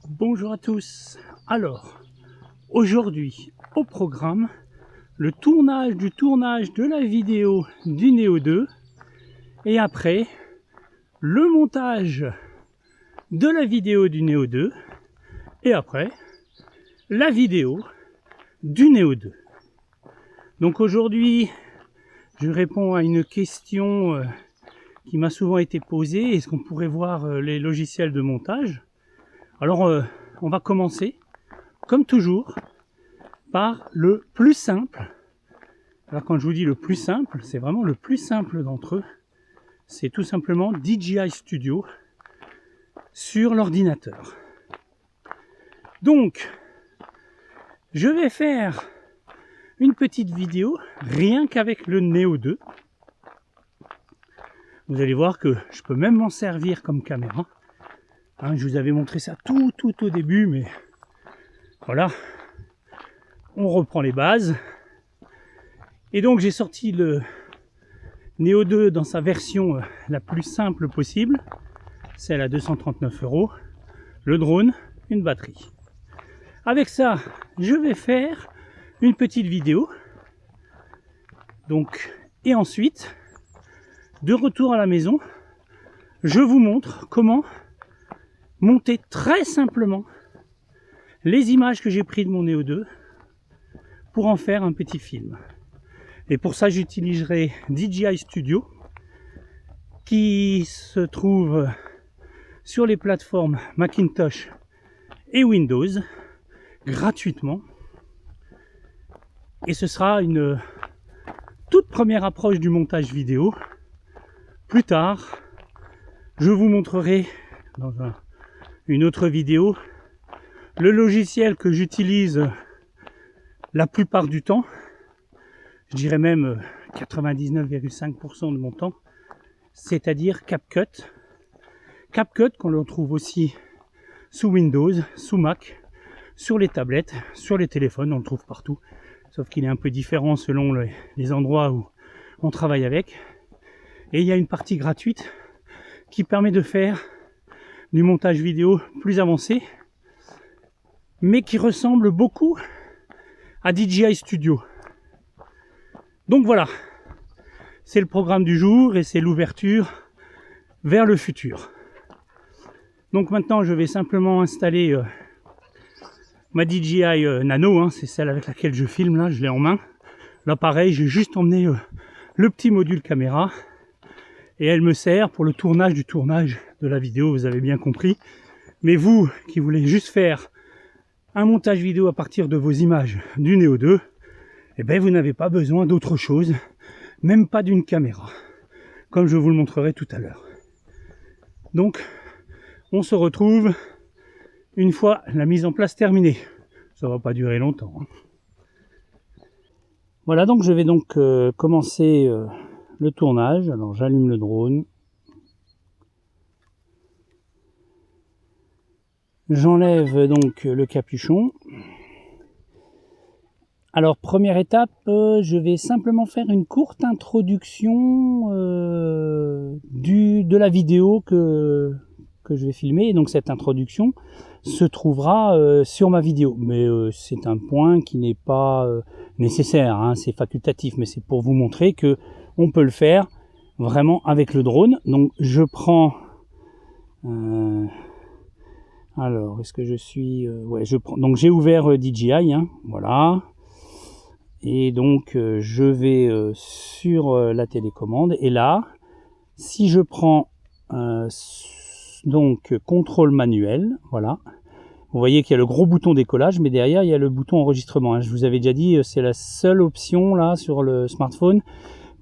Bonjour à tous. Alors, aujourd'hui, au programme, le tournage de la vidéo du Neo 2 et après, le montage de la vidéo du Neo 2 et après, la vidéo du Neo 2. Donc aujourd'hui, je réponds à une question qui m'a souvent été posée. Est-ce qu'on pourrait voir les logiciels de montage? Alors, on va commencer, comme toujours, par le plus simple. Alors quand je vous dis le plus simple, c'est vraiment le plus simple d'entre eux. C'est tout simplement DJI Studio sur l'ordinateur. Donc, je vais faire une petite vidéo rien qu'avec le Neo 2. Vous allez voir que je peux même m'en servir comme caméra. Je vous avais montré ça tout au début, mais voilà, on reprend les bases. Et donc j'ai sorti le Neo 2 dans sa version la plus simple possible, celle à 239 €, le drone, une batterie. Avec ça, je vais faire une petite vidéo. Donc, et ensuite, de retour à la maison, je vous montre comment monter très simplement les images que j'ai prises de mon Neo 2 pour en faire un petit film. Et pour ça, j'utiliserai DJI Studio qui se trouve sur les plateformes Macintosh et Windows gratuitement. Et ce sera une toute première approche du montage vidéo. Plus tard, je vous montrerai dans une autre vidéo le logiciel que j'utilise la plupart du temps, je dirais même 99,5% de mon temps, c'est-à-dire CapCut. CapCut qu'on le trouve aussi sous Windows, sous Mac, sur les tablettes, sur les téléphones, on le trouve partout, sauf qu'il est un peu différent selon les endroits où on travaille avec. Et il y a une partie gratuite qui permet de faire du montage vidéo plus avancé, mais qui ressemble beaucoup à DJI Studio. Donc voilà, c'est le programme du jour et c'est l'ouverture vers le futur. Donc maintenant, je vais simplement installer ma DJI Nano, c'est celle avec laquelle je filme, là, je l'ai en main. Là pareil, j'ai juste emmené le petit module caméra et elle me sert pour le tournage de la vidéo, vous avez bien compris. Mais vous qui voulez juste faire un montage vidéo à partir de vos images du Neo 2, eh bien vous n'avez pas besoin d'autre chose, même pas d'une caméra, comme je vous le montrerai tout à l'heure. Donc, on se retrouve une fois la mise en place terminée. Ça va pas durer longtemps. Voilà, donc je vais donc commencer le tournage. Alors j'allume le drone. J'enlève donc le capuchon. Alors première étape, je vais simplement faire une courte introduction de la vidéo que je vais filmer. Et donc cette introduction se trouvera sur ma vidéo. Mais c'est un point qui n'est pas nécessaire, c'est facultatif, mais c'est pour vous montrer que on peut le faire vraiment avec le drone. Donc je prends... alors, est-ce que je suis... ouais, je prends... Donc j'ai ouvert DJI, voilà. Et donc je vais sur la télécommande. Et là, si je prends donc contrôle manuel, voilà. Vous voyez qu'il y a le gros bouton décollage, mais derrière il y a le bouton enregistrement. Je vous avais déjà dit, c'est la seule option là sur le smartphone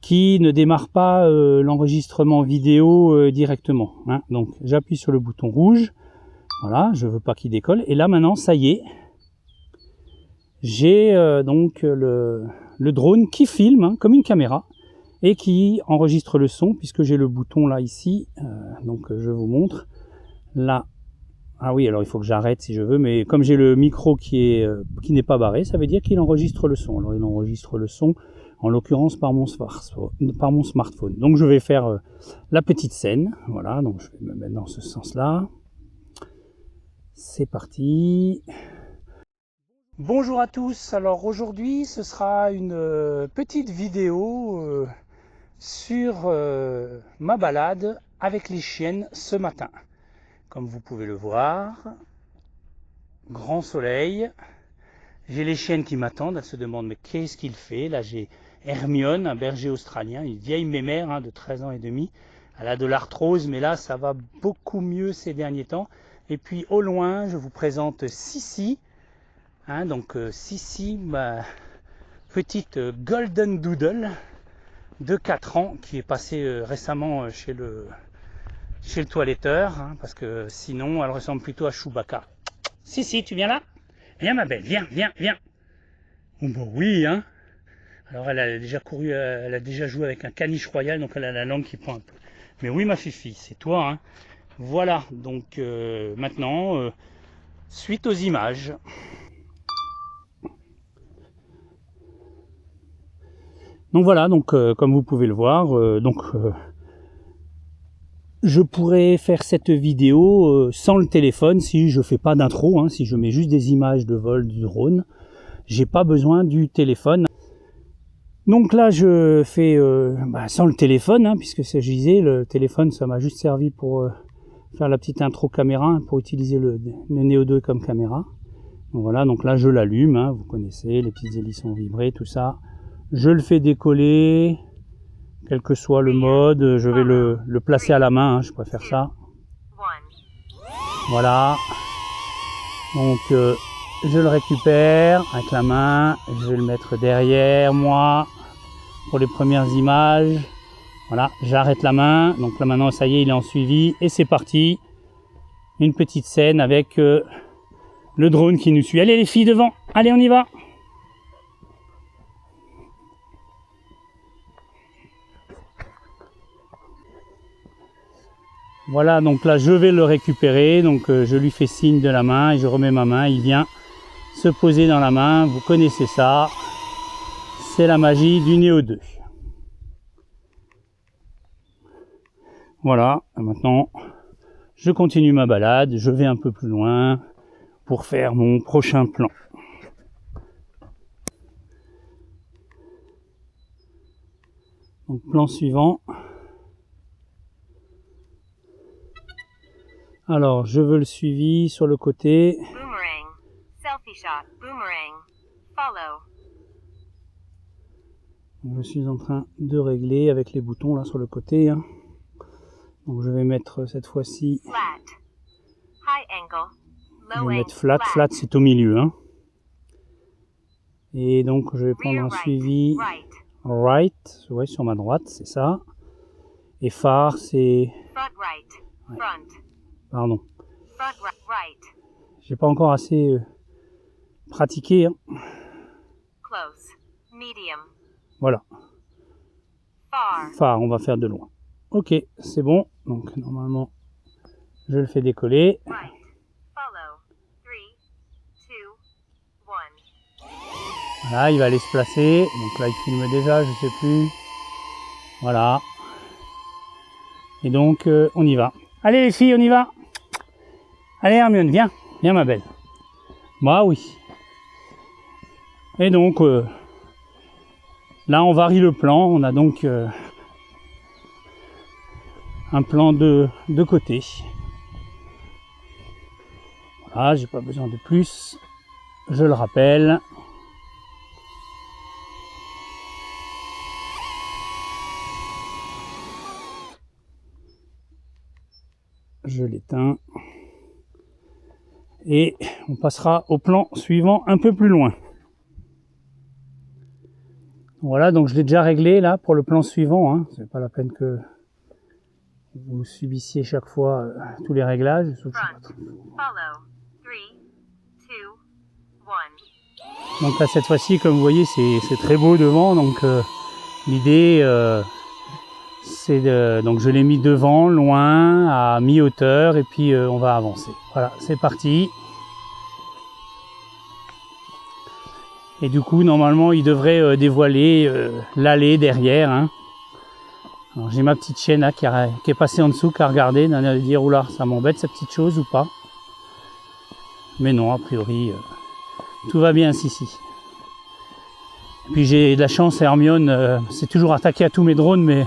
qui ne démarre pas l'enregistrement vidéo directement. Donc j'appuie sur le bouton rouge. Voilà, je veux pas qu'il décolle. Et là maintenant, ça y est, j'ai donc le drone qui filme comme une caméra et qui enregistre le son, puisque j'ai le bouton là ici. Donc je vous montre là. Ah oui, alors il faut que j'arrête si je veux, mais comme j'ai le micro qui n'est pas barré, ça veut dire qu'il enregistre le son. Alors il enregistre le son, en l'occurrence par mon smartphone. Donc je vais faire la petite scène. Voilà, donc je vais me mettre dans ce sens-là. C'est parti. Bonjour à tous, alors aujourd'hui ce sera une petite vidéo sur ma balade avec les chiennes ce matin. Comme vous pouvez le voir, grand soleil, j'ai les chiennes qui m'attendent, elles se demandent mais qu'est-ce qu'il fait? Là j'ai Hermione, un berger australien, une vieille mémère de 13 ans et demi. Elle a de l'arthrose mais là ça va beaucoup mieux ces derniers temps. Et puis au loin je vous présente Sissi. Donc Sissi, ma petite Golden Doodle de 4 ans qui est passée récemment chez le toiletteur, parce que sinon elle ressemble plutôt à Chewbacca. Sissi, tu viens là? Viens ma belle, viens. Oh, bah oui, Alors elle a déjà couru, elle a déjà joué avec un caniche royal, donc elle a la langue qui pend un peu. Mais oui ma fifi, c'est toi, Voilà, donc maintenant, suite aux images. Donc voilà, comme vous pouvez le voir, je pourrais faire cette vidéo sans le téléphone si je fais pas d'intro, si je mets juste des images de vol du drone. J'ai pas besoin du téléphone. Donc là je fais sans le téléphone, puisque je disais, le téléphone ça m'a juste servi pour faire la petite intro caméra, pour utiliser le Neo 2 comme caméra. Donc voilà, donc là je l'allume, vous connaissez, les petites hélices ont vibré, tout ça. Je le fais décoller, quel que soit le mode, je vais le placer à la main, je préfère ça. Voilà. Donc je le récupère avec la main, je vais le mettre derrière moi pour les premières images. Voilà, j'arrête la main, donc là maintenant ça y est, il est en suivi et c'est parti. Une petite scène avec le drone qui nous suit. Allez les filles devant, allez on y va. Voilà, donc là je vais le récupérer, donc je lui fais signe de la main et je remets ma main, il vient se poser dans la main, vous connaissez ça, c'est la magie du Neo 2. Voilà, maintenant je continue ma balade, je vais un peu plus loin pour faire mon prochain plan. Donc plan suivant. Alors, je veux le suivi sur le côté. Boomerang. Selfie shot. Boomerang. Follow. Je suis en train de régler avec les boutons là sur le côté. Donc je vais mettre cette fois-ci. Flat. High angle. Je vais mettre flat. Flat c'est au milieu. Et donc je vais prendre un suivi right, ouais, sur ma droite, c'est ça. Et phare c'est. Front right. Ouais. Front. Pardon. Front right. J'ai pas encore assez pratiqué. Close. Medium. Voilà. Far. Phare, on va faire de loin. Ok, c'est bon. Donc normalement, je le fais décoller. Right. Follow. 3, 2, 1. Voilà, il va aller se placer. Donc là, il filme déjà, je sais plus. Voilà. Et donc, on y va. Allez les filles, on y va. Allez Hermione, viens ma belle. Bah oui. Et donc, là on varie le plan, on a donc un plan de côté. Voilà, j'ai pas besoin de plus, je le rappelle. Je l'éteins. Et on passera au plan suivant un peu plus loin. Voilà, donc je l'ai déjà réglé là pour le plan suivant. C'est pas la peine que vous subissiez chaque fois tous les réglages. Front. Follow. 3, 2, 1. Donc là cette fois-ci, comme vous voyez, c'est très beau devant. Donc l'idée c'est de, donc je l'ai mis devant, loin, à mi-hauteur, et puis on va avancer. Voilà, c'est parti. Et du coup, normalement, il devrait dévoiler l'allée derrière. Alors, j'ai ma petite chienne là, qui est passée en dessous, qui a regardé, qui a dit, oula, ça m'embête cette petite chose ou pas. Mais non, a priori, tout va bien ici. Puis j'ai de la chance, Hermione s'est toujours attaquée à tous mes drones, mais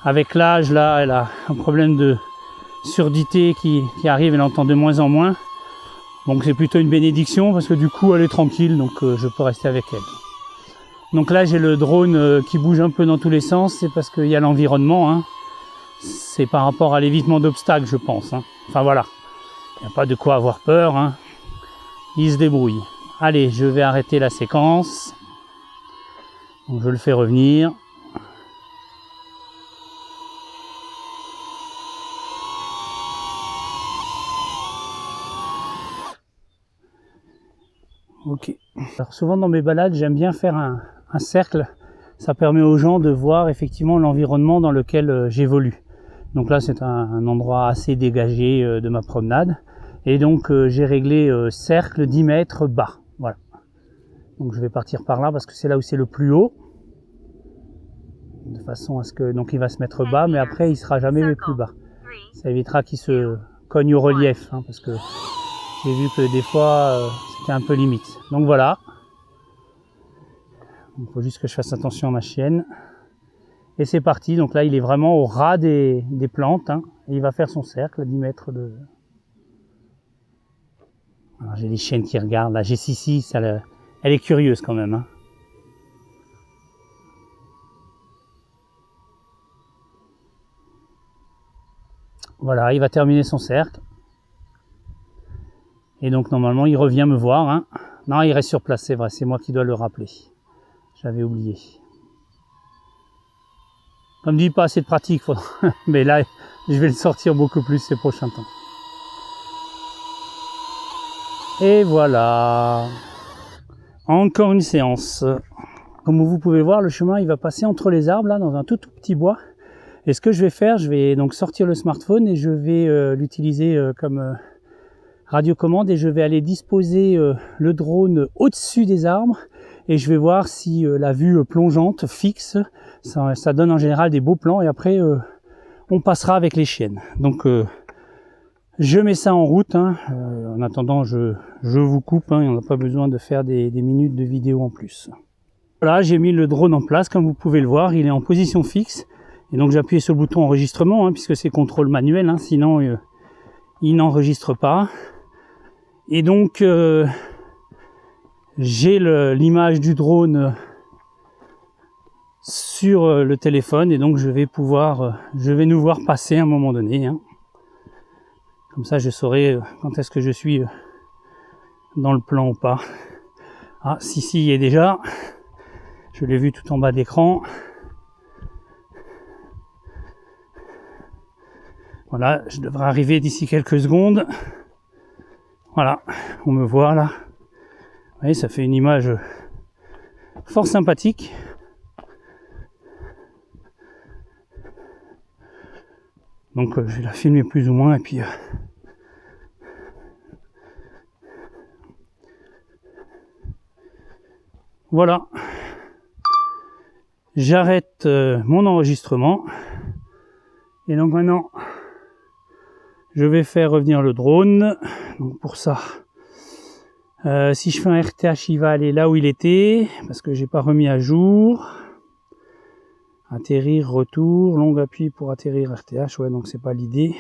avec l'âge, là, elle a un problème de surdité qui arrive, elle entend de moins en moins. Donc c'est plutôt une bénédiction, parce que du coup, elle est tranquille, donc je peux rester avec elle. Donc là, j'ai le drone qui bouge un peu dans tous les sens, c'est parce qu'il y a l'environnement, hein. C'est par rapport à l'évitement d'obstacles, je pense, hein. Enfin voilà, il n'y a pas de quoi avoir peur, hein. Il se débrouille. Allez, je vais arrêter la séquence. Donc je le fais revenir. Ok. Alors souvent dans mes balades, j'aime bien faire un cercle. Ça permet aux gens de voir effectivement l'environnement dans lequel j'évolue. Donc là, c'est un endroit assez dégagé de ma promenade. Et donc j'ai réglé cercle 10 mètres bas. Voilà. Donc je vais partir par là parce que c'est là où c'est le plus haut. De façon à ce que donc il va se mettre bas, mais après il sera jamais plus bas. Ça évitera qu'il se cogne au relief, hein, parce que j'ai vu que des fois c'était un peu limite. Donc voilà. Il faut juste que je fasse attention à ma chienne. Et c'est parti. Donc là il est vraiment au ras des plantes, hein, et il va faire son cercle à 10 mètres de. Alors j'ai les chiennes qui regardent. Là j'ai Sissi, elle est curieuse quand même, hein. Voilà, il va terminer son cercle. Et donc normalement il revient me voir, hein. Non, il reste sur place, c'est vrai, c'est moi qui dois le rappeler. J'avais oublié. Comme dit, pas assez de pratique, mais là je vais le sortir beaucoup plus ces prochains temps. Et voilà. Encore une séance. Comme vous pouvez voir, le chemin il va passer entre les arbres là, dans un tout petit bois. Et ce que je vais faire, je vais donc sortir le smartphone et je vais l'utiliser comme radiocommande et je vais aller disposer le drone au-dessus des arbres et je vais voir si la vue plongeante fixe, ça donne en général des beaux plans et après on passera avec les chiennes. Donc je mets ça en route, hein. En attendant je vous coupe, hein, on n'a pas besoin de faire des minutes de vidéo en plus. Voilà, j'ai mis le drone en place, comme vous pouvez le voir, il est en position fixe. Et donc j'ai appuyé sur le bouton enregistrement, hein, puisque c'est contrôle manuel, hein, sinon il n'enregistre pas. Et donc j'ai l'image du drone sur le téléphone et donc je vais nous voir passer à un moment donné, hein. Comme ça je saurai quand est-ce que je suis dans le plan ou pas. Ah, si, il y est déjà. Je l'ai vu tout en bas d'écran. Voilà, je devrais arriver d'ici quelques secondes. Voilà, on me voit là. Vous voyez, ça fait une image fort sympathique. Donc je vais la filmer plus ou moins et puis voilà. J'arrête mon enregistrement. Et donc maintenant, je vais faire revenir le drone. Donc pour ça, si je fais un RTH, il va aller là où il était, parce que j'ai pas remis à jour. Atterrir, retour, long appui pour atterrir RTH. Ouais, donc c'est pas l'idée.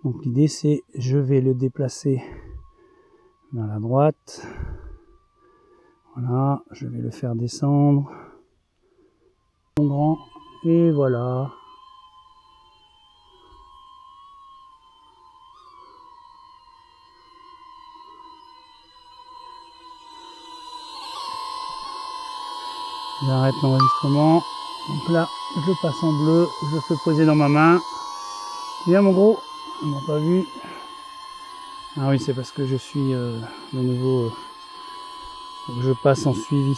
Donc l'idée c'est, je vais le déplacer vers la droite. Voilà, je vais le faire descendre. Grand, et voilà. J'arrête l'enregistrement. Donc là, je le passe en bleu, je le fais poser dans ma main. Viens mon gros, on m'a pas vu. Ah oui, c'est parce que je suis de nouveau. Je passe en suivi.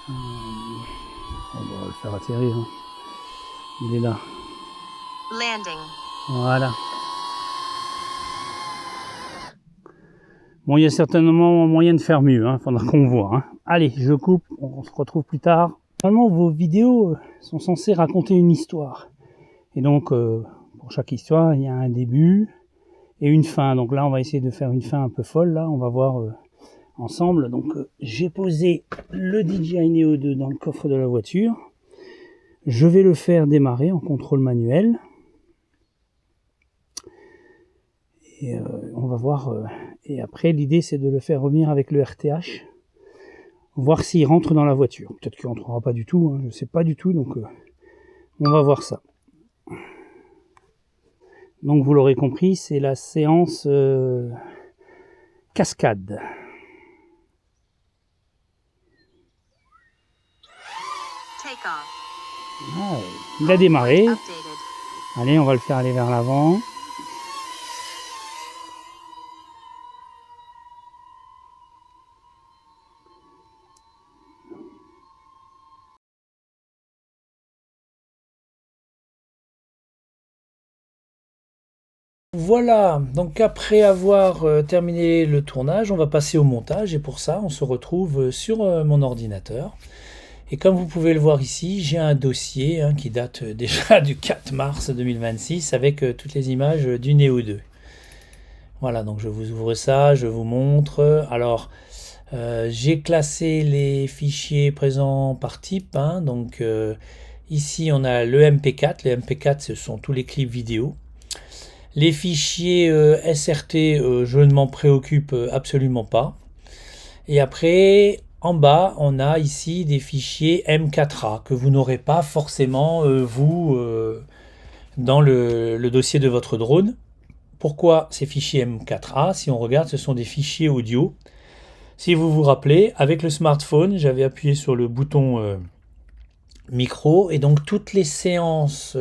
On va le faire atterrir, hein. Il est là. Landing. Voilà. Bon, il y a certainement moyen de faire mieux, hein, faudra qu'on voit, hein. Allez, je coupe, on se retrouve plus tard. Normalement, vos vidéos sont censées raconter une histoire. Et donc, pour chaque histoire, il y a un début, et une fin. Donc là, on va essayer de faire une fin un peu folle. Là, on va voir ensemble. Donc, j'ai posé le DJI Neo 2 dans le coffre de la voiture. Je vais le faire démarrer en contrôle manuel. Et on va voir. Et après, l'idée, c'est de le faire revenir avec le RTH. Voir s'il rentre dans la voiture. Peut-être qu'il ne rentrera pas du tout. Je ne sais pas du tout. Donc, on va voir ça. Donc, vous l'aurez compris, c'est la séance cascade. Take off. Ah, il a démarré. Updated. Allez, on va le faire aller vers l'avant. Voilà, donc après avoir terminé le tournage, on va passer au montage et pour ça, on se retrouve sur mon ordinateur. Et comme vous pouvez le voir ici, j'ai un dossier qui date déjà du 4 mars 2026 avec toutes les images du Neo 2. Voilà, donc je vous ouvre ça, je vous montre. Alors, j'ai classé les fichiers présents par type. Donc ici, on a le MP4. Le MP4, ce sont tous les clips vidéo. Les fichiers SRT, je ne m'en préoccupe absolument pas. Et après, en bas, on a ici des fichiers M4A que vous n'aurez pas forcément, dans le dossier de votre drone. Pourquoi ces fichiers M4A? Si on regarde, ce sont des fichiers audio. Si vous vous rappelez, avec le smartphone, j'avais appuyé sur le bouton micro et donc toutes les séances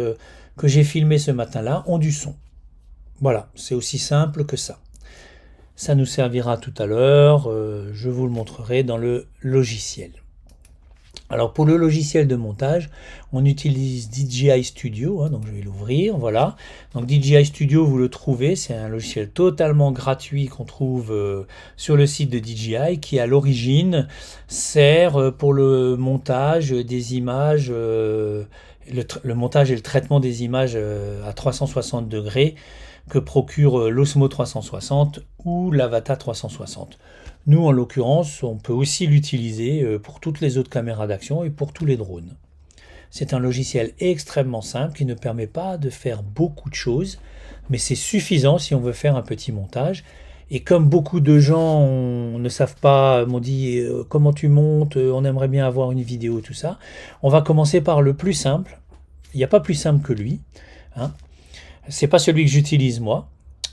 que j'ai filmées ce matin-là ont du son. Voilà, c'est aussi simple que ça. Ça nous servira tout à l'heure, je vous le montrerai dans le logiciel. Alors pour le logiciel de montage, on utilise DJI Studio, donc je vais l'ouvrir, voilà. Donc DJI Studio, vous le trouvez, c'est un logiciel totalement gratuit qu'on trouve sur le site de DJI, qui à l'origine sert pour le montage des images, le montage et le traitement des images à 360 degrés, que procure l'Osmo 360 ou l'Avata 360. Nous, en l'occurrence, on peut aussi l'utiliser pour toutes les autres caméras d'action et pour tous les drones. C'est un logiciel extrêmement simple qui ne permet pas de faire beaucoup de choses, mais c'est suffisant si on veut faire un petit montage. Et comme beaucoup de gens ne savent pas, m'ont dit comment tu montes, on aimerait bien avoir une vidéo, tout ça, on va commencer par le plus simple. Il n'y a pas plus simple que lui. C'est pas celui que j'utilise moi,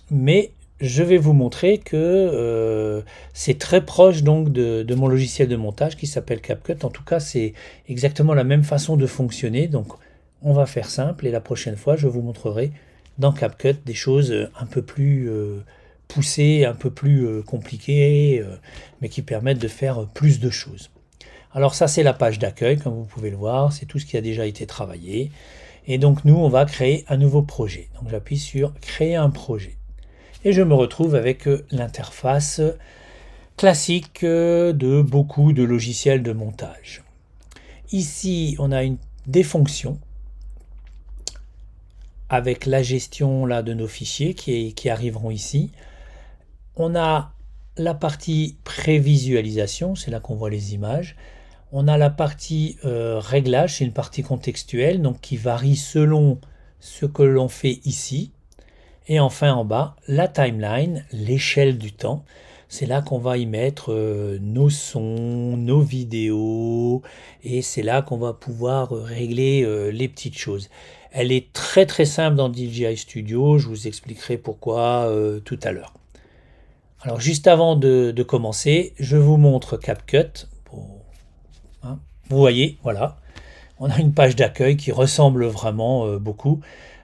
mais je vais vous montrer que c'est très proche donc de mon logiciel de montage qui s'appelle CapCut. En tout cas, c'est exactement la même façon de fonctionner. Donc, on va faire simple et la prochaine fois, je vous montrerai dans CapCut des choses un peu plus poussées, un peu plus compliquées, mais qui permettent de faire plus de choses. Alors ça, c'est la page d'accueil, comme vous pouvez le voir. C'est tout ce qui a déjà été travaillé. Et donc nous, on va créer un nouveau projet. Donc j'appuie sur créer un projet. Et je me retrouve avec l'interface classique de beaucoup de logiciels de montage. Ici, on a des fonctions avec la gestion là, de nos fichiers qui arriveront ici. On a la partie prévisualisation, c'est là qu'on voit les images. On a la partie réglage, c'est une partie contextuelle, donc qui varie selon ce que l'on fait ici. Et enfin en bas, la timeline, l'échelle du temps. C'est là qu'on va y mettre nos sons, nos vidéos, et c'est là qu'on va pouvoir régler les petites choses. Elle est très très simple dans DJI Studio, je vous expliquerai pourquoi tout à l'heure. Alors juste avant de commencer, je vous montre CapCut. Vous voyez, voilà, on a une page d'accueil qui ressemble vraiment beaucoup.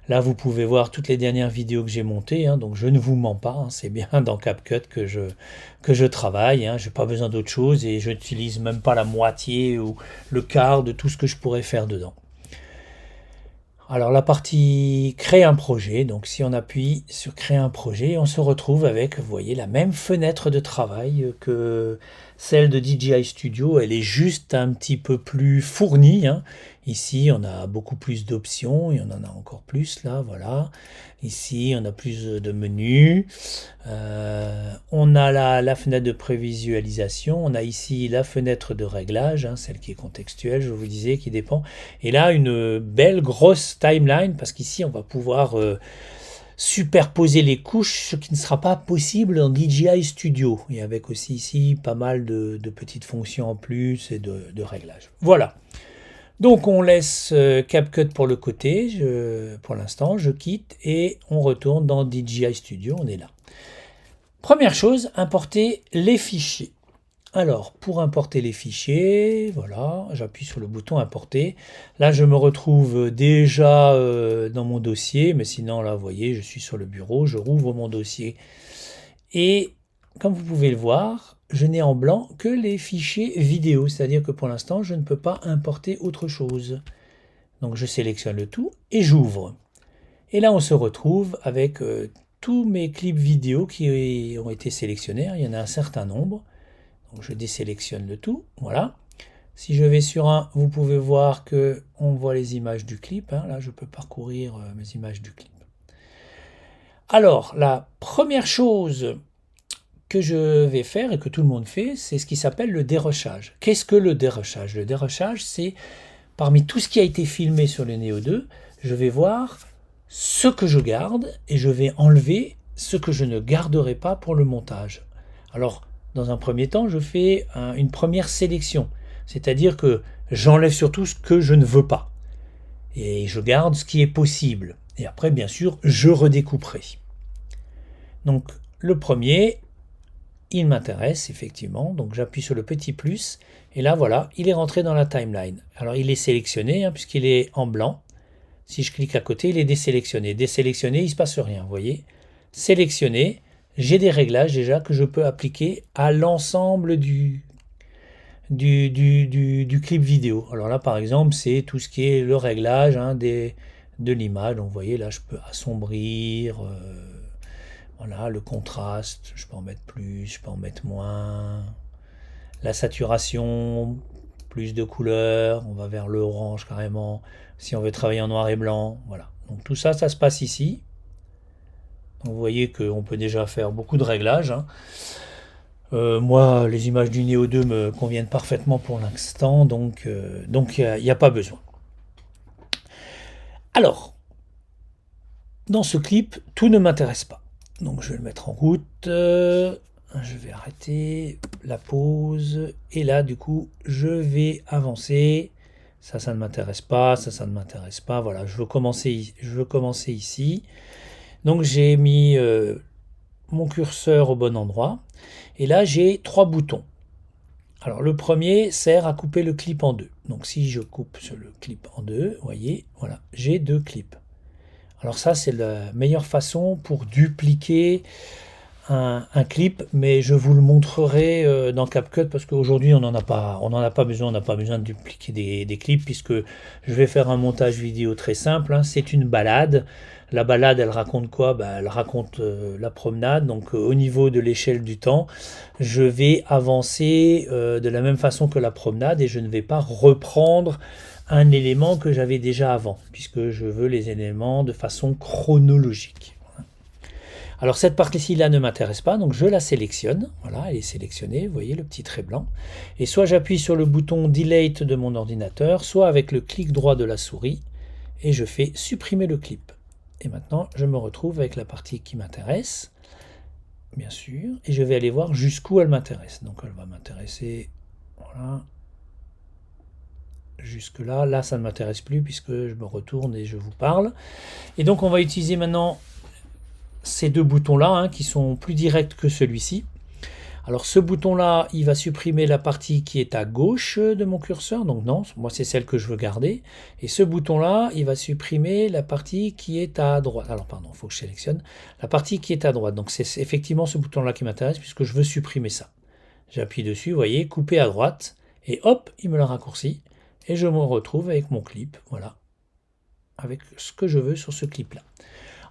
Là, vous pouvez voir toutes les dernières vidéos que j'ai montées, donc je ne vous mens pas, c'est bien dans CapCut que je travaille, je n'ai pas besoin d'autre chose et je n'utilise même pas la moitié ou le quart de tout ce que je pourrais faire dedans. Alors la partie créer un projet, donc si on appuie sur créer un projet, on se retrouve avec, vous voyez, la même fenêtre de travail que celle de DJI Studio. Elle est juste un petit peu plus fournie, Ici, on a beaucoup plus d'options, et on en a encore plus là, voilà. Ici, on a plus de menus. On a la fenêtre de prévisualisation. On a ici la fenêtre de réglage, hein, celle qui est contextuelle, je vous disais, qui dépend. Et là, une belle grosse timeline, parce qu'ici, on va pouvoir superposer les couches, ce qui ne sera pas possible dans DJI Studio. Et avec aussi ici pas mal de petites fonctions en plus et de réglages. Voilà. Donc on laisse CapCut pour le côté, pour l'instant, je quitte et on retourne dans DJI Studio, on est là. Première chose, importer les fichiers. Alors, pour importer les fichiers, voilà, j'appuie sur le bouton importer. Là, je me retrouve déjà dans mon dossier, mais sinon, là, vous voyez, je suis sur le bureau, je rouvre mon dossier. Et comme vous pouvez le voir, je n'ai en blanc que les fichiers vidéo, c'est-à-dire que pour l'instant, je ne peux pas importer autre chose. Donc, je sélectionne le tout et j'ouvre. Et là, on se retrouve avec tous mes clips vidéo qui ont été sélectionnés. Il y en a un certain nombre. Donc, je désélectionne le tout. Voilà. Si je vais sur un, vous pouvez voir que on voit les images du clip. Hein. Là, je peux parcourir mes images du clip. Alors, la première chose que je vais faire et que tout le monde fait, c'est ce qui s'appelle le dérochage. Qu'est-ce que le dérochage? Le dérochage, c'est parmi tout ce qui a été filmé sur le Neo 2, je vais voir ce que je garde et je vais enlever ce que je ne garderai pas pour le montage. Alors, dans un premier temps, je fais une première sélection, c'est-à-dire que j'enlève surtout ce que je ne veux pas et je garde ce qui est possible. Et après, bien sûr, je redécouperai. Donc, le premier, il m'intéresse effectivement, donc j'appuie sur le petit plus et là voilà, il est rentré dans la timeline. Alors il est sélectionné hein, puisqu'il est en blanc. Si je clique à côté, il est désélectionné. Désélectionné, il ne se passe rien, vous voyez. Sélectionné, j'ai des réglages déjà que je peux appliquer à l'ensemble du clip vidéo. Alors là par exemple, c'est tout ce qui est le réglage hein, de l'image. Donc vous voyez là, je peux assombrir. Voilà, le contraste, je peux en mettre plus, je peux en mettre moins. La saturation, plus de couleurs, on va vers le orange carrément. Si on veut travailler en noir et blanc, voilà. Donc tout ça, ça se passe ici. Donc vous voyez qu'on peut déjà faire beaucoup de réglages. Hein. Moi, les images du Neo 2 me conviennent parfaitement pour l'instant, donc il n'y a pas besoin. Alors, dans ce clip, tout ne m'intéresse pas. Donc je vais le mettre en route, je vais arrêter la pause et là du coup je vais avancer. Ça ne m'intéresse pas, ça ne m'intéresse pas. Voilà, je veux commencer ici. Donc j'ai mis mon curseur au bon endroit et là j'ai 3 boutons. Alors le premier sert à couper le clip en deux. Donc si je coupe le clip en deux, vous voyez, voilà, j'ai 2 clips. Alors ça, c'est la meilleure façon pour dupliquer un clip, mais je vous le montrerai dans CapCut parce qu'aujourd'hui, on n'en a pas besoin, on n'a pas besoin de dupliquer des clips puisque je vais faire un montage vidéo très simple. Hein. C'est une balade. La balade, elle raconte quoi? Elle raconte la promenade. Donc au niveau de l'échelle du temps, je vais avancer de la même façon que la promenade et je ne vais pas reprendre un élément que j'avais déjà avant, puisque je veux les éléments de façon chronologique. Alors cette partie-ci là ne m'intéresse pas, donc je la sélectionne. Voilà, elle est sélectionnée, vous voyez le petit trait blanc. Et soit j'appuie sur le bouton Delete de mon ordinateur, soit avec le clic droit de la souris, et je fais supprimer le clip. Et maintenant, je me retrouve avec la partie qui m'intéresse, bien sûr, et je vais aller voir jusqu'où elle m'intéresse. Donc elle va m'intéresser, voilà, jusque là ça ne m'intéresse plus puisque je me retourne et je vous parle. Et donc on va utiliser maintenant ces 2 boutons là hein, qui sont plus directs que celui-ci. Alors ce bouton là, il va supprimer la partie qui est à gauche de mon curseur, donc non, moi c'est celle que je veux garder. Et ce bouton là, il va supprimer la partie qui est à droite. Alors pardon, il faut que je sélectionne la partie qui est à droite. Donc c'est effectivement ce bouton là qui m'intéresse puisque je veux supprimer ça. J'appuie dessus, vous voyez, couper à droite, et hop, il me l'a raccourci. Et je me retrouve avec mon clip, voilà, avec ce que je veux sur ce clip-là.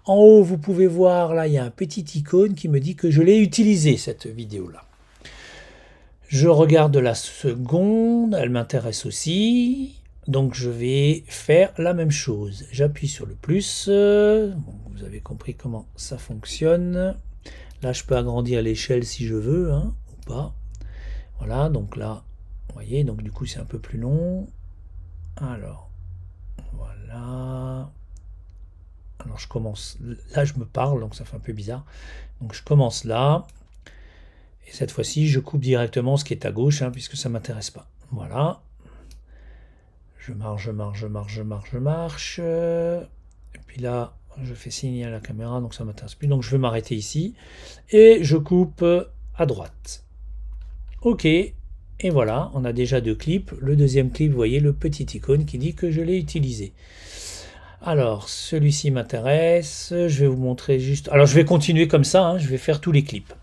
En haut, vous pouvez voir, là, il y a un petit icône qui me dit que je l'ai utilisé, cette vidéo-là. Je regarde la seconde, elle m'intéresse aussi. donc je vais faire la même chose. J'appuie sur le plus. Bon, vous avez compris comment ça fonctionne. Là, je peux agrandir l'échelle si je veux, hein, ou pas. Voilà, donc là, vous voyez, donc du coup, c'est un peu plus long. Alors, voilà. Alors, je commence. Là, je me parle, donc ça fait un peu bizarre. Donc, je commence là. Et cette fois-ci, je coupe directement ce qui est à gauche, hein, puisque ça ne m'intéresse pas. Voilà. Je marche, je marche, je marche, je marche, je marche. Et puis là, je fais signe à la caméra, donc ça ne m'intéresse plus. Donc je vais m'arrêter ici. Et je coupe à droite. OK. Et voilà, on a déjà 2 clips. Le deuxième clip, vous voyez le petit icône qui dit que je l'ai utilisé. Alors, celui-ci m'intéresse. Je vais vous montrer juste... Alors, je vais continuer comme ça. Hein, je vais faire tous les clips.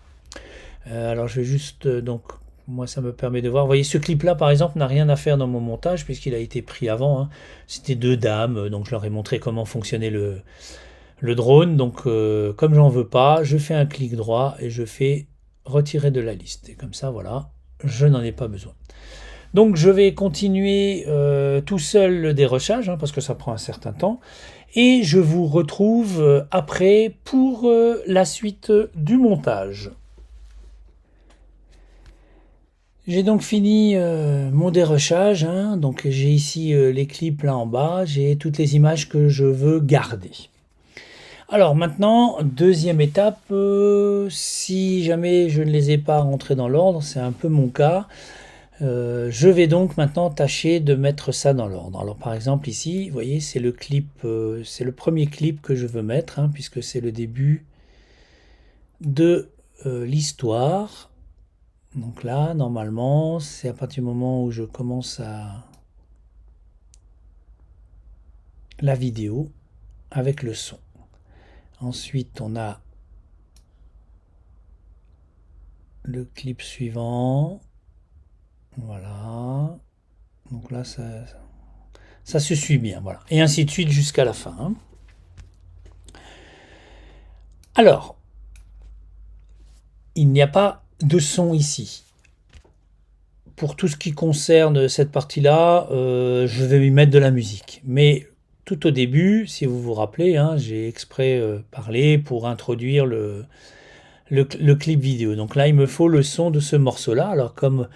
Alors, je vais juste... donc, moi, ça me permet de voir. Vous voyez, ce clip-là, par exemple, n'a rien à faire dans mon montage puisqu'il a été pris avant. Hein. C'était 2 dames. Donc, je leur ai montré comment fonctionnait le drone. Donc, comme j'en veux pas, je fais un clic droit et je fais retirer de la liste. Et comme ça, voilà, je n'en ai pas besoin. Donc je vais continuer tout seul le dérochage, hein, parce que ça prend un certain temps. Et je vous retrouve après pour la suite du montage. J'ai donc fini mon dérochage. Hein, donc j'ai ici les clips là en bas. J'ai toutes les images que je veux garder. Alors maintenant, deuxième étape, si jamais je ne les ai pas rentrés dans l'ordre, c'est un peu mon cas. Je vais donc maintenant tâcher de mettre ça dans l'ordre. Alors par exemple ici, vous voyez, c'est le clip, c'est le premier clip que je veux mettre, hein, puisque c'est le début de l'histoire. Donc là, normalement, c'est à partir du moment où je commence à la vidéo avec le son. Ensuite, on a le clip suivant. Voilà. Donc là, ça se suit bien. Voilà. Et ainsi de suite jusqu'à la fin. Hein. Alors, il n'y a pas de son ici. Pour tout ce qui concerne cette partie-là, je vais y mettre de la musique. Mais tout au début, si vous vous rappelez, hein, j'ai exprès parlé pour introduire le clip vidéo. Donc là, il me faut le son de ce morceau-là. Alors comme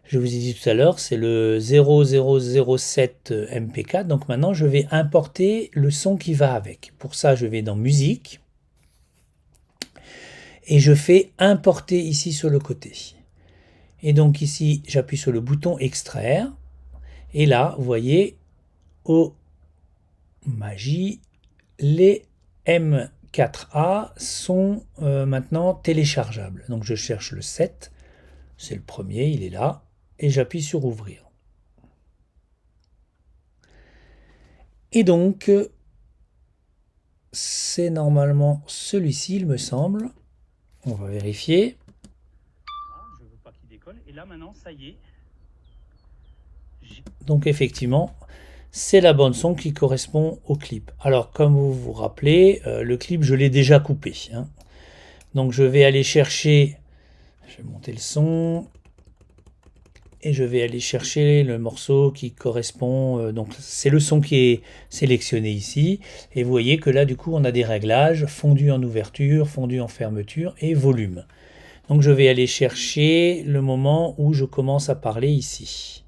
je vous ai dit tout à l'heure, c'est le 0007 MP4. Donc maintenant, je vais importer le son qui va avec. Pour ça, je vais dans musique. Et je fais importer ici sur le côté. Et donc ici, j'appuie sur le bouton extraire. Et là, vous voyez, oh magie, les M4A sont maintenant téléchargeables. Donc je cherche le 7. C'est le premier, il est là. Et j'appuie sur ouvrir. Et donc, c'est normalement celui-ci, il me semble. On va vérifier. Je veux pas qu'il décolle. Et là, maintenant, ça y est. Donc, effectivement, c'est la bande son qui correspond au clip. Alors, comme vous vous rappelez, le clip, je l'ai déjà coupé. Hein. Donc, je vais aller chercher... Je vais monter le son... Et je vais aller chercher le morceau qui correspond, donc c'est le son qui est sélectionné ici. Et vous voyez que là, du coup, on a des réglages, fondu en ouverture, fondu en fermeture et volume. Donc je vais aller chercher le moment où je commence à parler ici.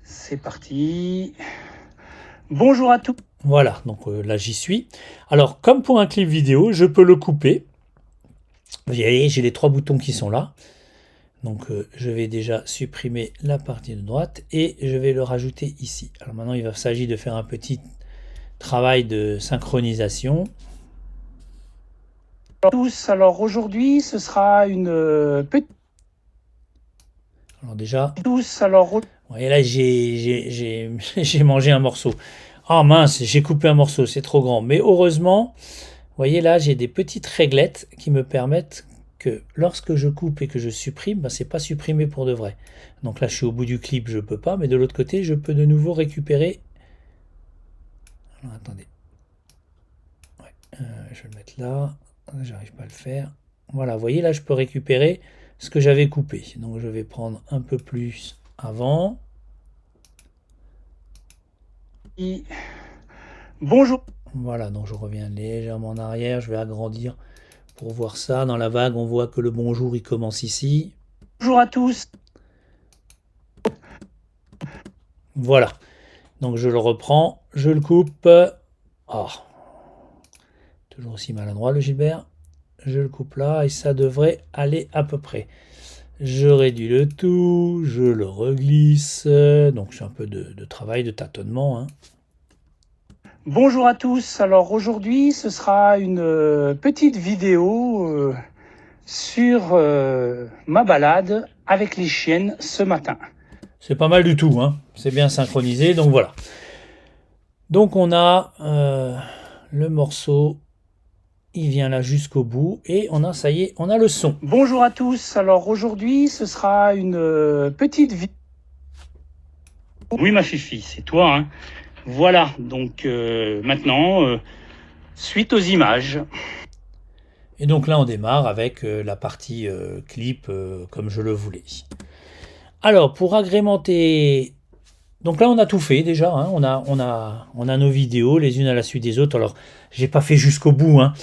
C'est parti. Bonjour à tous. Voilà, donc là j'y suis. Alors, comme pour un clip vidéo, je peux le couper. Vous voyez, j'ai les 3 boutons qui sont là. Donc je vais déjà supprimer la partie de droite et je vais le rajouter ici. Alors maintenant il va s'agir de faire un petit travail de synchronisation. Tous, alors aujourd'hui ce sera une petite... Alors déjà... Tous, alors... Vous voyez là j'ai mangé un morceau. Ah mince, j'ai coupé un morceau, c'est trop grand. Mais heureusement, vous voyez là j'ai des petites réglettes qui me permettent... que lorsque je coupe et que je supprime, ben, c'est pas supprimé pour de vrai. Donc là, je suis au bout du clip, je peux pas, mais de l'autre côté, je peux de nouveau récupérer. Alors, attendez. Ouais, je vais le mettre là. J'arrive pas à le faire. Voilà, vous voyez, là, je peux récupérer ce que j'avais coupé. Donc, je vais prendre un peu plus avant. Bonjour. Voilà, donc je reviens légèrement en arrière, je vais agrandir pour voir ça. Dans la vague, on voit que le bonjour, il commence ici. Bonjour à tous. Voilà, donc je le reprends, je le coupe. Oh. Toujours aussi maladroit le Gilbert. Je le coupe là et ça devrait aller à peu près. Je réduis le tout, je le reglisse. Donc c'est un peu de travail, de tâtonnement, hein. Bonjour à tous. Alors aujourd'hui, ce sera une petite vidéo sur ma balade avec les chiennes ce matin. C'est pas mal du tout, hein. C'est bien synchronisé, donc voilà. Donc on a le morceau, il vient là jusqu'au bout et on a, ça y est, on a le son. Bonjour à tous. Alors aujourd'hui, ce sera une petite vidéo. Oui, ma fifi, c'est toi, hein. Voilà, donc maintenant, suite aux images. Et donc là, on démarre avec la partie clip comme je le voulais. Alors, pour agrémenter... Donc là, on a tout fait déjà, hein. On a nos vidéos les unes à la suite des autres. Alors, j'ai pas fait jusqu'au bout, hein.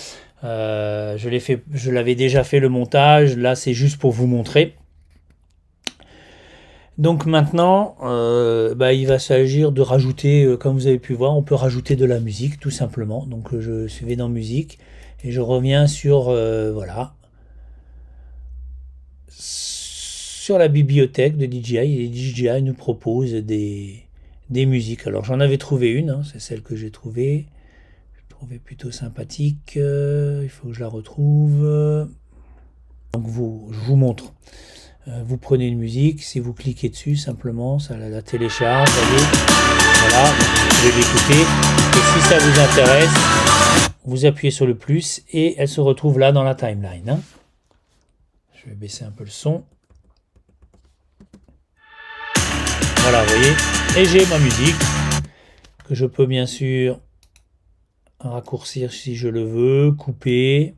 Je l'avais déjà fait le montage. Là, c'est juste pour vous montrer. Donc maintenant, il va s'agir de rajouter, comme vous avez pu voir, on peut rajouter de la musique tout simplement. Donc je vais dans musique et je reviens sur voilà, sur la bibliothèque de DJI. Et DJI nous propose des musiques. Alors j'en avais trouvé une, hein, c'est celle que j'ai trouvée. Je trouvais plutôt sympathique. Il faut que je la retrouve. Donc je vous montre. Vous prenez une musique, si vous cliquez dessus simplement, ça la télécharge, voilà, vous pouvez l'écouter. Et si ça vous intéresse, vous appuyez sur le plus et elle se retrouve là dans la timeline, hein. Je vais baisser un peu le son. Voilà, vous voyez. Et j'ai ma musique que je peux bien sûr raccourcir si je le veux, couper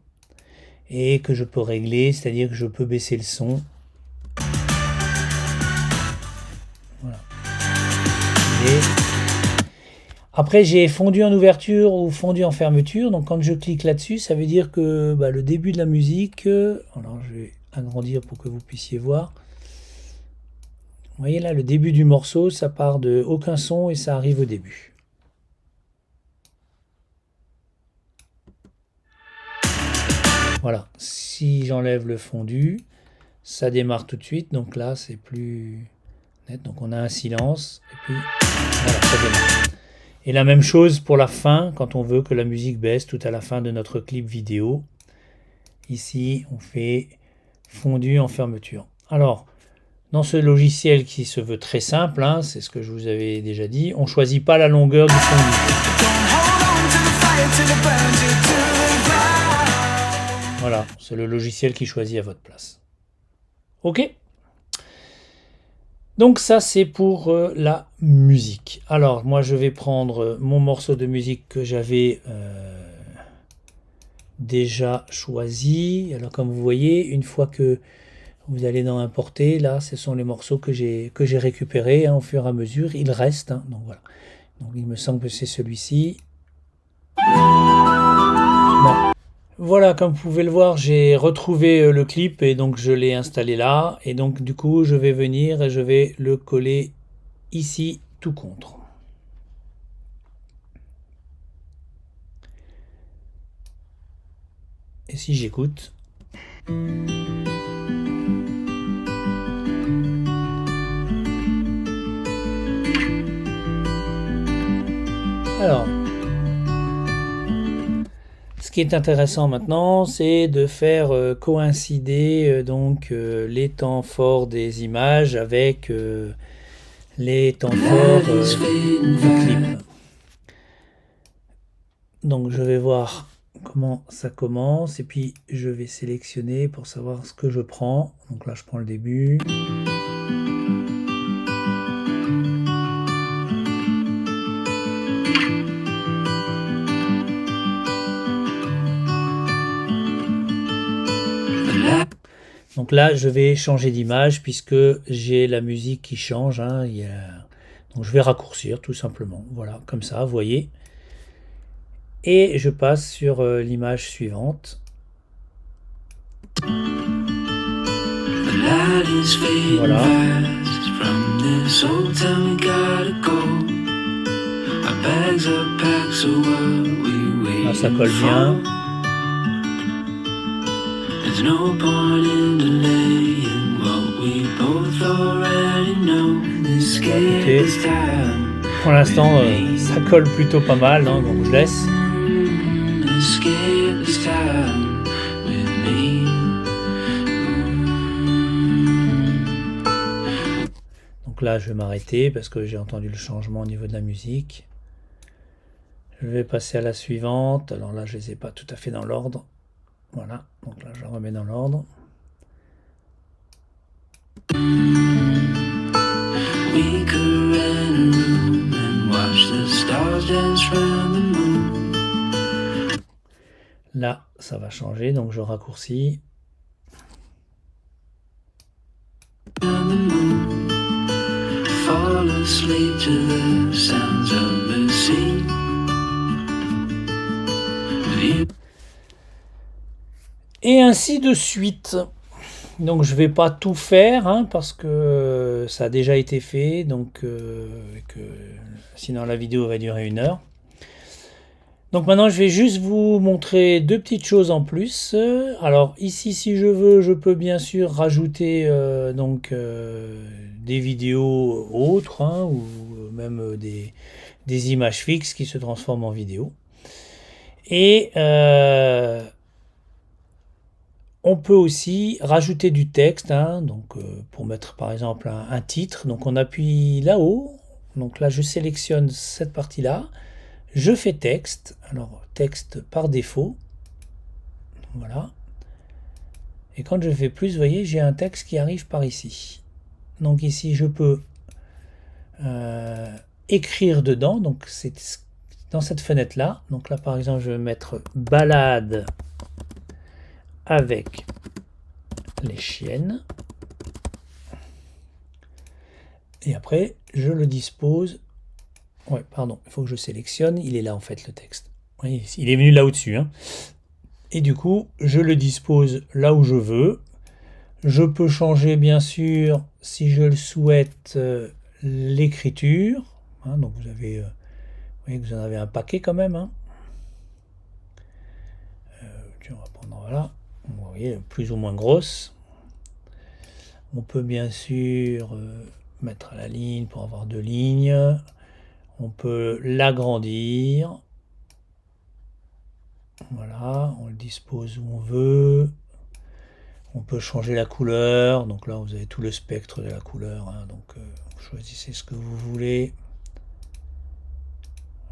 et que je peux régler, c'est-à-dire que je peux baisser le son. Après, j'ai fondu en ouverture ou fondu en fermeture. Donc, quand je clique là-dessus, ça veut dire que le début de la musique... alors, je vais agrandir pour que vous puissiez voir. Vous voyez là, le début du morceau, ça part de aucun son et ça arrive au début. Voilà. Si j'enlève le fondu, ça démarre tout de suite. Donc là, c'est plus... Donc on a un silence et puis voilà, ça démarre. Et la même chose pour la fin, quand on veut que la musique baisse tout à la fin de notre clip vidéo. Ici, on fait fondu en fermeture. Alors, dans ce logiciel qui se veut très simple, hein, c'est ce que je vous avais déjà dit, on ne choisit pas la longueur du fondu. Voilà, c'est le logiciel qui choisit à votre place. Ok ? Donc ça c'est pour la musique. Alors moi je vais prendre mon morceau de musique que j'avais déjà choisi. Alors comme vous voyez, une fois que vous allez dans importer, là ce sont les morceaux que j'ai récupérés, hein, au fur et à mesure. Il reste, hein, donc voilà. Donc il me semble que c'est celui-ci. Bon. Voilà, comme vous pouvez le voir, j'ai retrouvé le clip et donc je l'ai installé là. Et donc du coup, je vais venir et je vais le coller ici, tout contre. Et si j'écoute... Alors... Ce qui est intéressant maintenant, c'est de faire coïncider les temps forts des images avec les temps forts du clip. Donc je vais voir comment ça commence et puis je vais sélectionner pour savoir ce que je prends. Donc là je prends le début. Donc là, je vais changer d'image puisque j'ai la musique qui change. Hein. Donc je vais raccourcir tout simplement. Voilà, comme ça, vous voyez. Et je passe sur l'image suivante. Voilà. Là, ça colle bien. Écoutez, pour l'instant, ça colle plutôt pas mal, hein, donc je laisse. Donc là, je vais m'arrêter parce que j'ai entendu le changement au niveau de la musique. Je vais passer à la suivante. Alors là, je ne les ai pas tout à fait dans l'ordre. Voilà, donc là, je la remets dans l'ordre. Là, ça va changer, donc je raccourcis. Et ainsi de suite. Donc je vais pas tout faire hein, parce que ça a déjà été fait, donc sinon la vidéo va durer 1 heure. Donc maintenant je vais juste vous montrer 2 petites choses en plus. Alors ici si je veux, je peux bien sûr rajouter des vidéos autres hein, ou même des images fixes qui se transforment en vidéo. Et on peut aussi rajouter du texte, hein, donc pour mettre par exemple un titre. Donc on appuie là-haut. Donc là je sélectionne cette partie-là. Je fais texte. Alors texte par défaut. Voilà. Et quand je fais plus, vous voyez, j'ai un texte qui arrive par ici. Donc ici je peux écrire dedans. Donc c'est dans cette fenêtre-là. Donc là par exemple je vais mettre balade avec les chiennes. Et après, je le dispose. Ouais, pardon, il faut que je sélectionne. Il est là en fait le texte. Oui, il est venu là au-dessus. Hein. Et du coup, je le dispose là où je veux. Je peux changer bien sûr, si je le souhaite, l'écriture. Hein, donc vous avez, vous voyez que vous en avez un paquet quand même. Hein. On va prendre voilà. Vous voyez, plus ou moins grosse. On peut bien sûr mettre à la ligne pour avoir 2 lignes. On peut l'agrandir. Voilà, on le dispose où on veut. On peut changer la couleur. Donc là, vous avez tout le spectre de la couleur. Hein, donc, vous choisissez ce que vous voulez.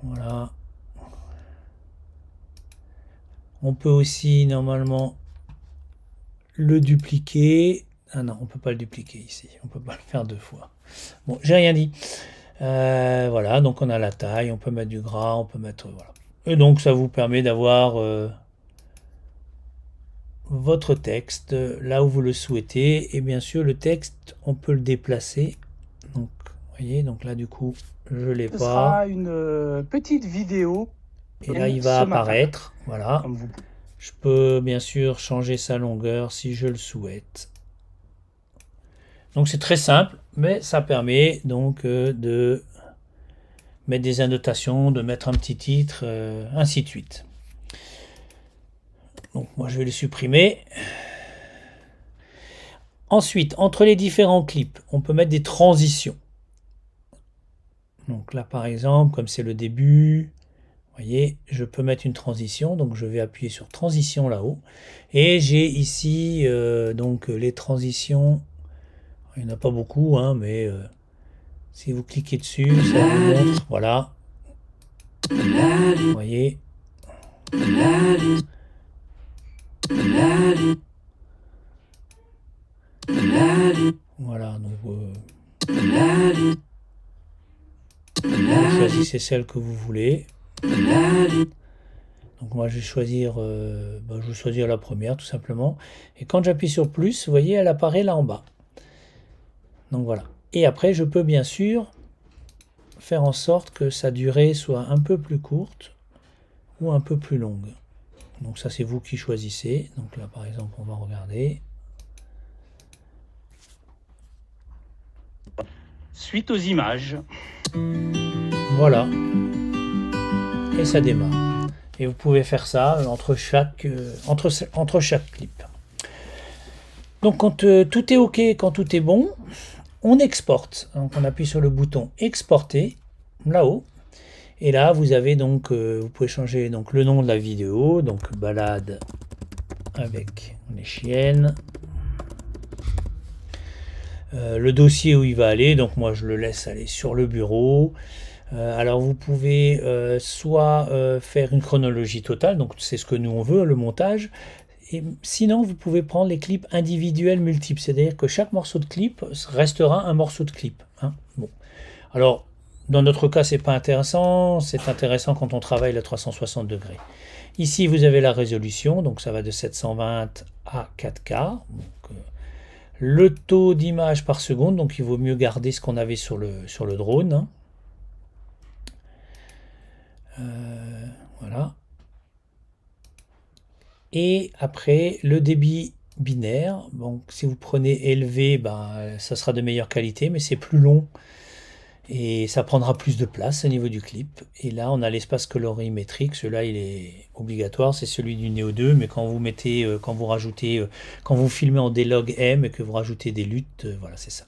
Voilà. On peut aussi, normalement, le dupliquer. Ah non, on ne peut pas le dupliquer ici. On ne peut pas le faire 2 fois. Bon, j'ai rien dit. Voilà, donc on a la taille. On peut mettre du gras. On peut mettre... Voilà. Et donc, ça vous permet d'avoir votre texte là où vous le souhaitez. Et bien sûr, le texte, on peut le déplacer. Donc, vous voyez, donc là, du coup, je l'ai pas. Ce sera une petite vidéo. Et là, il va apparaître. Voilà. Je peux bien sûr changer sa longueur si je le souhaite. Donc c'est très simple, mais ça permet donc de mettre des annotations, de mettre un petit titre, ainsi de suite. Donc moi je vais le supprimer. Ensuite, entre les différents clips, on peut mettre des transitions. Donc là par exemple, comme c'est le début... Vous voyez, je peux mettre une transition, donc je vais appuyer sur transition là-haut. Et j'ai ici donc les transitions, il n'y en a pas beaucoup, hein, mais si vous cliquez dessus, ça vous montre, voilà. Vous voyez. Voilà, donc vous choisissez celle que vous voulez. Donc moi je vais choisir la première tout simplement. Et quand j'appuie sur plus, vous voyez, elle apparaît là en bas. Donc voilà. Et après, je peux bien sûr faire en sorte que sa durée soit un peu plus courte ou un peu plus longue. Donc ça, c'est vous qui choisissez. Donc là, par exemple, on va regarder. Suite aux images. Voilà. Et ça démarre. Et vous pouvez faire ça entre chaque clip. Donc quand tout est OK, quand tout est bon, on exporte. Donc on appuie sur le bouton exporter là-haut. Et là vous avez donc, vous pouvez changer donc le nom de la vidéo, donc balade avec les chiennes. Le dossier où il va aller, donc moi je le laisse aller sur le bureau. Alors vous pouvez soit faire une chronologie totale, donc c'est ce que nous on veut, le montage. Et sinon, vous pouvez prendre les clips individuels multiples, c'est-à-dire que chaque morceau de clip restera un morceau de clip. Hein. Bon. Alors, dans notre cas, c'est pas intéressant. C'est intéressant quand on travaille à 360 degrés. Ici, vous avez la résolution, donc ça va de 720 à 4K. Donc, le taux d'image par seconde, donc il vaut mieux garder ce qu'on avait sur le drone. Hein. Voilà. Et après, le débit binaire. Donc, si vous prenez élevé, ben, ça sera de meilleure qualité, mais c'est plus long. Et ça prendra plus de place au niveau du clip. Et là, on a l'espace colorimétrique. Celui-là, il est obligatoire. C'est celui du Neo 2. Mais quand vous mettez, quand vous filmez en D-Log M et que vous rajoutez des luttes, voilà, c'est ça.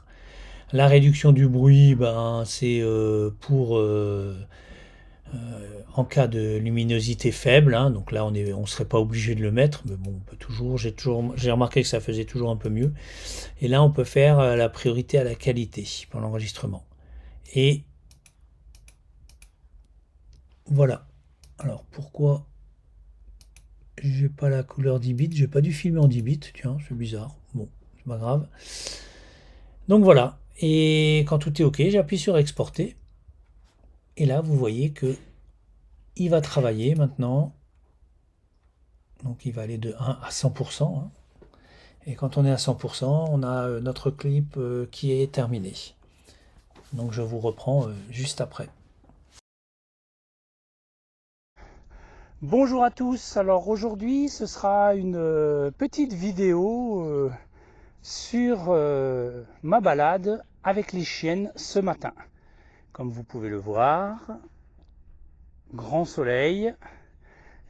La réduction du bruit, ben, c'est pour... en cas de luminosité faible, hein, donc là on serait pas obligé de le mettre, mais bon, on peut toujours, j'ai remarqué que ça faisait toujours un peu mieux. Et là on peut faire la priorité à la qualité pour l'enregistrement. Et voilà. Alors pourquoi j'ai pas la couleur 10 bits? J'ai pas dû filmer en 10 bits, tiens, c'est bizarre. Bon, c'est pas grave. Donc voilà. Et quand tout est OK, j'appuie sur exporter. Et là, vous voyez que il va travailler maintenant. Donc, il va aller de 1 à 100%. Hein. Et quand on est à 100%, on a notre clip qui est terminé. Donc, je vous reprends juste après. Bonjour à tous. Alors aujourd'hui, ce sera une petite vidéo sur ma balade avec les chiennes ce matin. Comme vous pouvez le voir, grand soleil,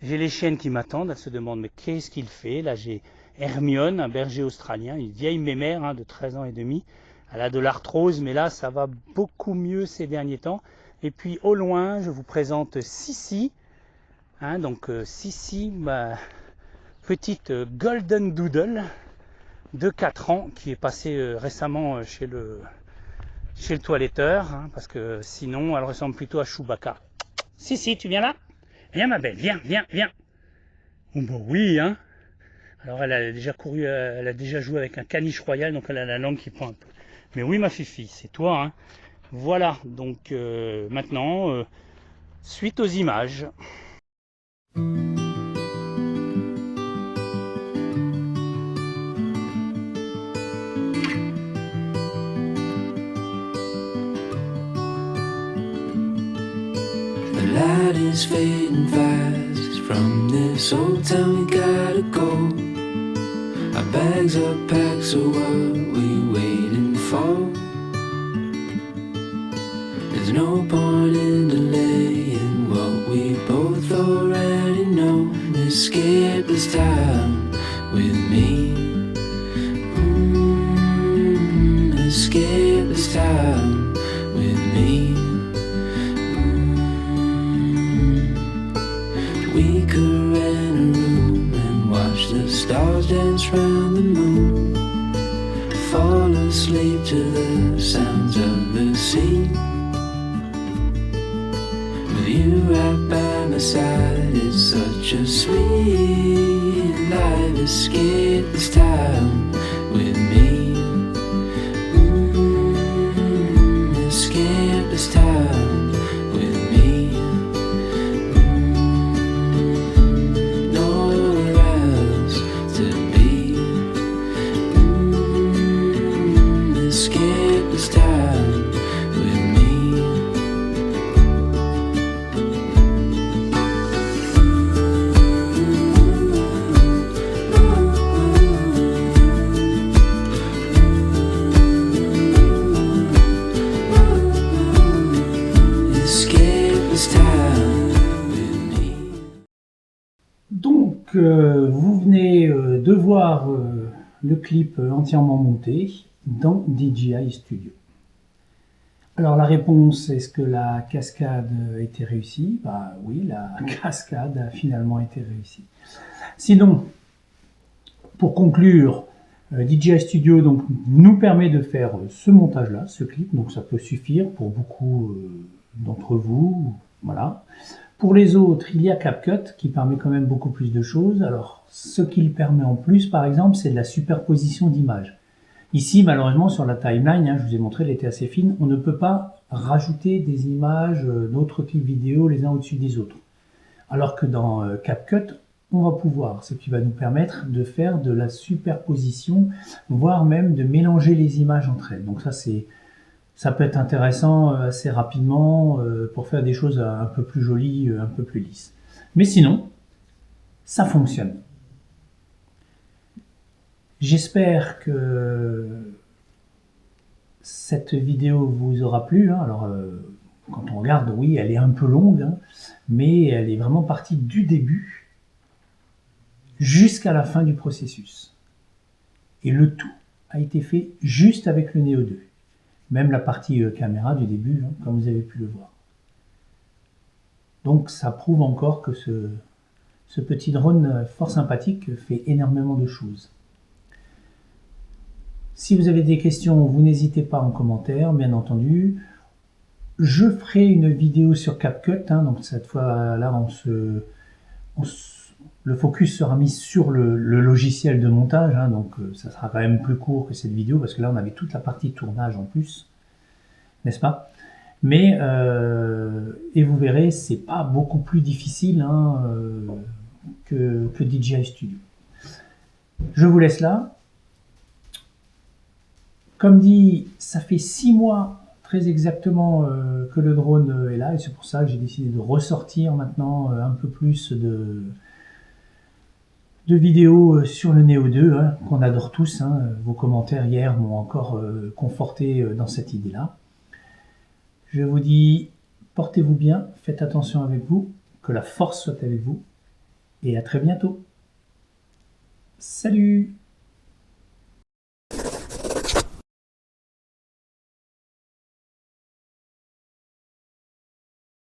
j'ai les chiennes qui m'attendent, elles se demandent mais qu'est-ce qu'il fait? Là j'ai Hermione, un berger australien, une vieille mémère hein, de 13 ans et demi, elle a de l'arthrose mais là ça va beaucoup mieux ces derniers temps. Et puis au loin je vous présente Sissi, hein, donc Sissi, ma petite Golden Doodle de 4 ans qui est passée récemment chez le toiletteur, hein, parce que sinon elle ressemble plutôt à Chewbacca. Si, tu viens là? Viens ma belle, viens. Oh, bah oui, hein. Alors elle a déjà couru, elle a déjà joué avec un caniche royal, donc elle a la langue qui prend un peu. Mais oui ma fifi, c'est toi, hein. Voilà, donc maintenant, suite aux images. The light is fading fast. From this old town we gotta go. Our bags are packed, so what we waiting for? There's no point in delaying what we both already know. Escape this time with me. Escape this time with me. We could rent a room and watch the stars dance round the moon. Fall asleep to the sounds of the sea. With you right by my side, it's such a sweet life. Escape this time with me. Escape this time with me. vous venez de voir le clip entièrement monté dans DJI Studio. Alors la réponse, est-ce que la cascade a été réussie? Bah oui, la cascade a finalement été réussie. Sinon, pour conclure, DJI Studio donc, nous permet de faire ce montage-là, ce clip, donc ça peut suffire pour beaucoup d'entre vous. Voilà. Pour les autres, il y a CapCut qui permet quand même beaucoup plus de choses. Alors, ce qu'il permet en plus, par exemple, c'est de la superposition d'images. Ici, malheureusement, sur la timeline, je vous ai montré, elle était assez fine, on ne peut pas rajouter des images d'autres clips vidéo les uns au-dessus des autres. Alors que dans CapCut, on va pouvoir, ce qui va nous permettre de faire de la superposition, voire même de mélanger les images entre elles. Donc ça peut être intéressant assez rapidement pour faire des choses un peu plus jolies, un peu plus lisses. Mais sinon, ça fonctionne. J'espère que cette vidéo vous aura plu. Alors, quand on regarde, oui, elle est un peu longue, mais elle est vraiment partie du début jusqu'à la fin du processus. Et le tout a été fait juste avec le Neo 2. Même la partie caméra du début, comme vous avez pu le voir. Donc ça prouve encore que ce petit drone fort sympathique fait énormément de choses. Si vous avez des questions, vous n'hésitez pas en commentaire, bien entendu. Je ferai une vidéo sur CapCut, donc cette fois-là, le focus sera mis sur le logiciel de montage, donc ça sera quand même plus court que cette vidéo, parce que là on avait toute la partie tournage en plus, n'est-ce pas? Mais, et vous verrez, c'est pas beaucoup plus difficile que DJI Studio. Je vous laisse là. Comme dit, ça fait 6 mois très exactement que le drone est là, et c'est pour ça que j'ai décidé de ressortir maintenant un peu plus de vidéos sur le Neo 2, qu'on adore tous. Vos commentaires hier m'ont encore conforté dans cette idée-là. Je vous dis, portez-vous bien, faites attention avec vous, que la force soit avec vous, et à très bientôt. Salut!